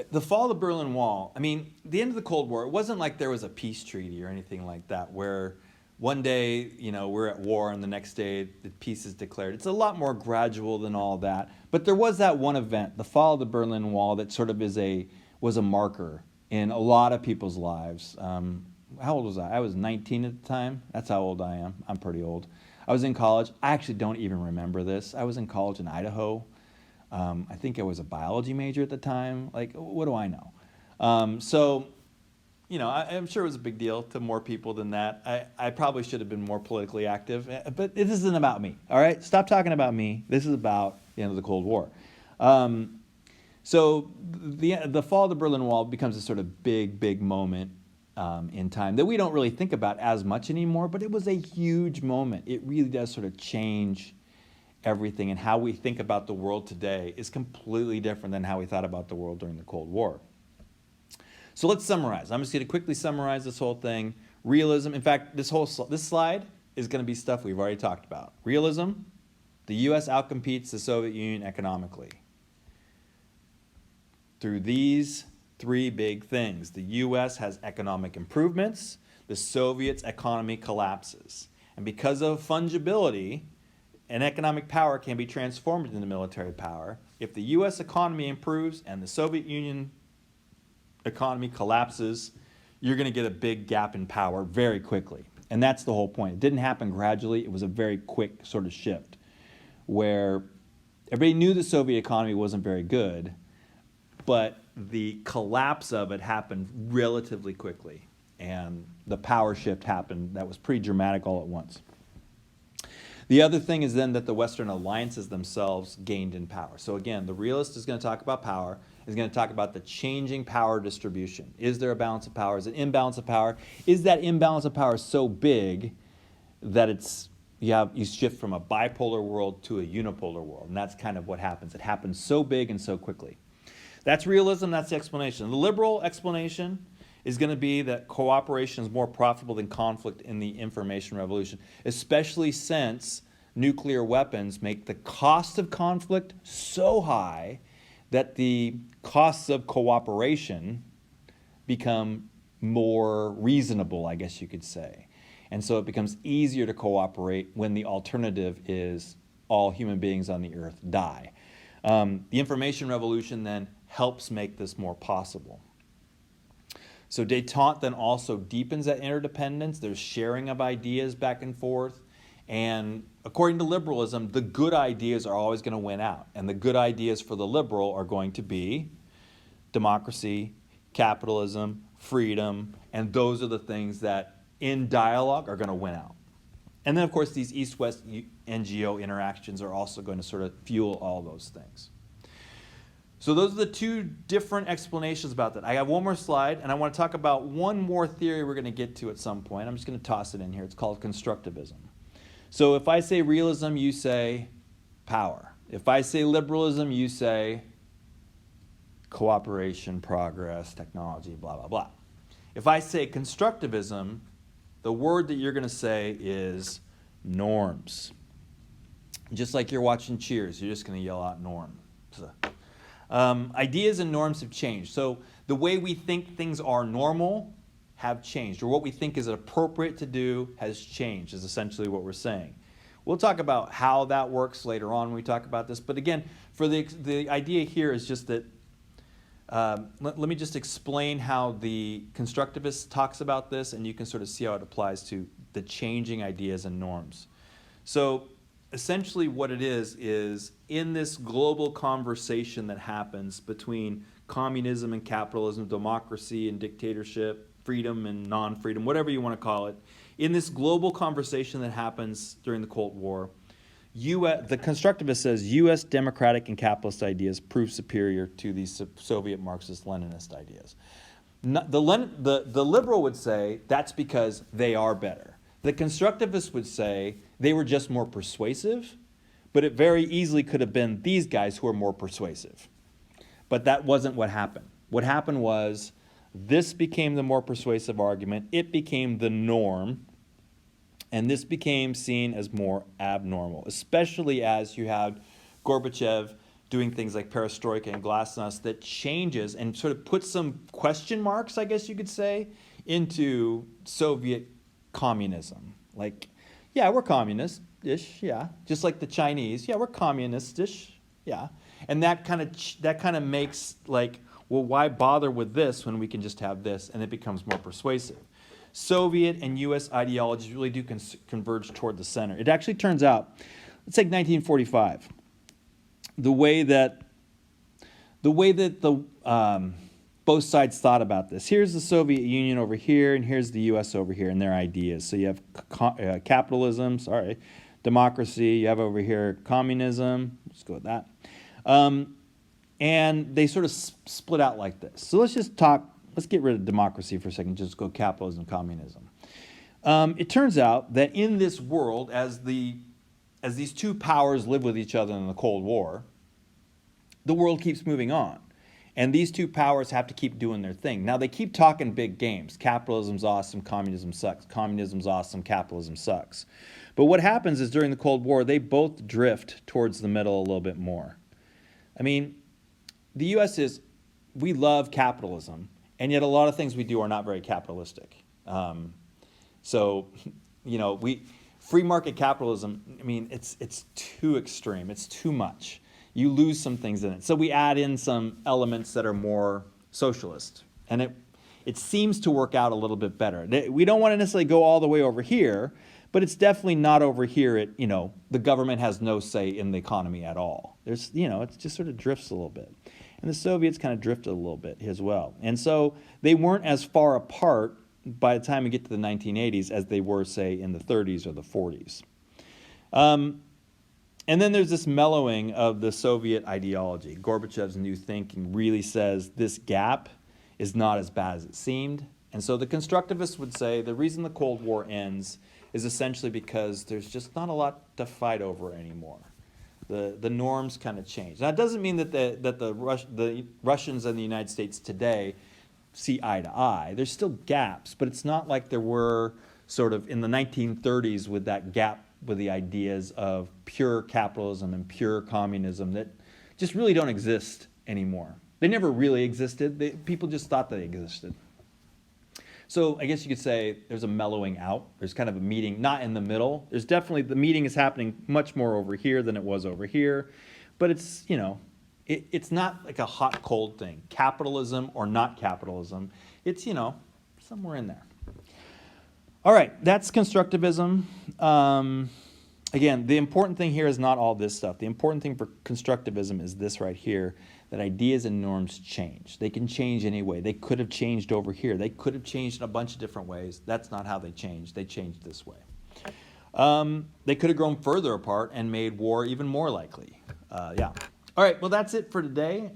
The fall of the Berlin Wall, I mean, the end of the Cold War, it wasn't like there was a peace treaty or anything like that where one day, we're at war and the next day the peace is declared. It's a lot more gradual than all that. But there was that one event, the fall of the Berlin Wall, that sort of was a marker in a lot of people's lives. How old was I? I was 19 at the time. That's how old I am. I'm pretty old. I was in college. I actually don't even remember this. I was in college in Idaho. I think I was a biology major at the time. Like, what do I know? I'm sure it was a big deal to more people than that. I probably should have been more politically active, but this isn't about me, all right? Stop talking about me. This is about the end of the Cold War. So the fall of the Berlin Wall becomes a sort of big moment in time that we don't really think about as much anymore, but it was a huge moment. It really does sort of change everything, and how we think about the world today is completely different than how we thought about the world during the Cold War. So let's summarize. I'm just going to quickly summarize this whole thing. Realism, in fact, this slide is going to be stuff we've already talked about. Realism, the U.S. outcompetes the Soviet Union economically. Through these three big things, the U.S. has economic improvements, the Soviets' economy collapses. And because of fungibility, an economic power can be transformed into military power. If the U.S. economy improves and the Soviet Union economy collapses, you're going to get a big gap in power very quickly. And that's the whole point. It didn't happen gradually. It was a very quick sort of shift where everybody knew the Soviet economy wasn't very good, but the collapse of it happened relatively quickly. And the power shift happened that was pretty dramatic all at once. The other thing is then that the Western alliances themselves gained in power. So again, the realist is going to talk about power, is going to talk about the changing power distribution. Is there a balance of power? Is it an imbalance of power? Is that imbalance of power so big that you shift from a bipolar world to a unipolar world? And that's kind of what happens. It happens so big and so quickly. That's realism, that's the explanation. The liberal explanation is going to be that cooperation is more profitable than conflict in the information revolution, especially since nuclear weapons make the cost of conflict so high that the costs of cooperation become more reasonable, I guess you could say. And so it becomes easier to cooperate when the alternative is all human beings on the earth die. The information revolution then helps make this more possible. So détente then also deepens that interdependence. There's sharing of ideas back and forth. And according to liberalism, the good ideas are always going to win out. And the good ideas for the liberal are going to be democracy, capitalism, freedom, and those are the things that in dialogue are going to win out. And then, of course, these East-West NGO interactions are also going to sort of fuel all those things. So those are the two different explanations about that. I have one more slide, and I want to talk about one more theory we're going to get to at some point. I'm just going to toss it in here. It's called Constructivism. So if I say realism, you say power. If I say liberalism, you say cooperation, progress, technology, blah, blah, blah. If I say Constructivism, the word that you're going to say is norms. Just like you're watching Cheers, you're just going to yell out norm. Ideas and norms have changed. So the way we think things are normal have changed, or what we think is appropriate to do has changed, is essentially what we're saying. We'll talk about how that works later on when we talk about this. But again, for the idea here is just that, let me just explain how the constructivist talks about this, and you can sort of see how it applies to the changing ideas and norms. So essentially what it is in this global conversation that happens between communism and capitalism, democracy and dictatorship, freedom and non-freedom, whatever you want to call it, in this global conversation that happens during the Cold War, the constructivist says U.S. democratic and capitalist ideas prove superior to these Soviet Marxist-Leninist ideas. The liberal would say that's because they are better. The constructivist would say they were just more persuasive, but it very easily could have been these guys who are more persuasive. But that wasn't what happened. What happened was this became the more persuasive argument. It became the norm, and this became seen as more abnormal, especially as you had Gorbachev doing things like perestroika and glasnost that changes and sort of puts some question marks, I guess you could say, into Soviet communism. Like, yeah, we're communist-ish, yeah. Just like the Chinese, yeah, we're communist-ish, yeah. And that kind of makes like, well, why bother with this when we can just have this? And it becomes more persuasive. Soviet and U.S. ideologies really do converge toward the center. It actually turns out, let's take 1945. The way that both sides thought about this. Here's the Soviet Union over here, and here's the U.S. over here, and their ideas. So you have capitalism, democracy. You have over here communism. Let's go with that. And they sort of split out like this. So let's get rid of democracy for a second, just go capitalism, communism. It turns out that in this world, as these two powers live with each other in the Cold War, the world keeps moving on. And these two powers have to keep doing their thing. Now, they keep talking big games. Capitalism's awesome, communism sucks. Communism's awesome, capitalism sucks. But what happens is during the Cold War, they both drift towards the middle a little bit more. I mean, the U.S. we love capitalism, and yet a lot of things we do are not very capitalistic. So, free market capitalism, I mean, it's too extreme. It's too much. You lose some things in it. So we add in some elements that are more socialist. And it seems to work out a little bit better. We don't want to necessarily go all the way over here, but it's definitely not over here the government has no say in the economy at all. It just sort of drifts a little bit. And the Soviets kind of drifted a little bit as well. And so they weren't as far apart by the time we get to the 1980s as they were, say, in the 30s or the 40s. And then there's this mellowing of the Soviet ideology. Gorbachev's new thinking really says this gap is not as bad as it seemed. And so the constructivists would say the reason the Cold War ends is essentially because there's just not a lot to fight over anymore. The norms kind of change. Now, it doesn't mean that the Russians and the United States today see eye to eye. There's still gaps, but it's not like there were sort of in the 1930s with that gap with the ideas of pure capitalism and pure communism that just really don't exist anymore. They never really existed. People just thought they existed. So I guess you could say there's a mellowing out. There's kind of a meeting, not in the middle. There's definitely, the meeting is happening much more over here than it was over here. But it's, it's not like a hot, cold thing. Capitalism or not capitalism. It's, somewhere in there. All right, that's constructivism. Again, the important thing here is not all this stuff. The important thing for constructivism is this right here, that ideas and norms change. They can change anyway. They could have changed over here. They could have changed in a bunch of different ways. That's not how they changed. They changed this way. They could have grown further apart and made war even more likely. Yeah. All right, well, that's it for today.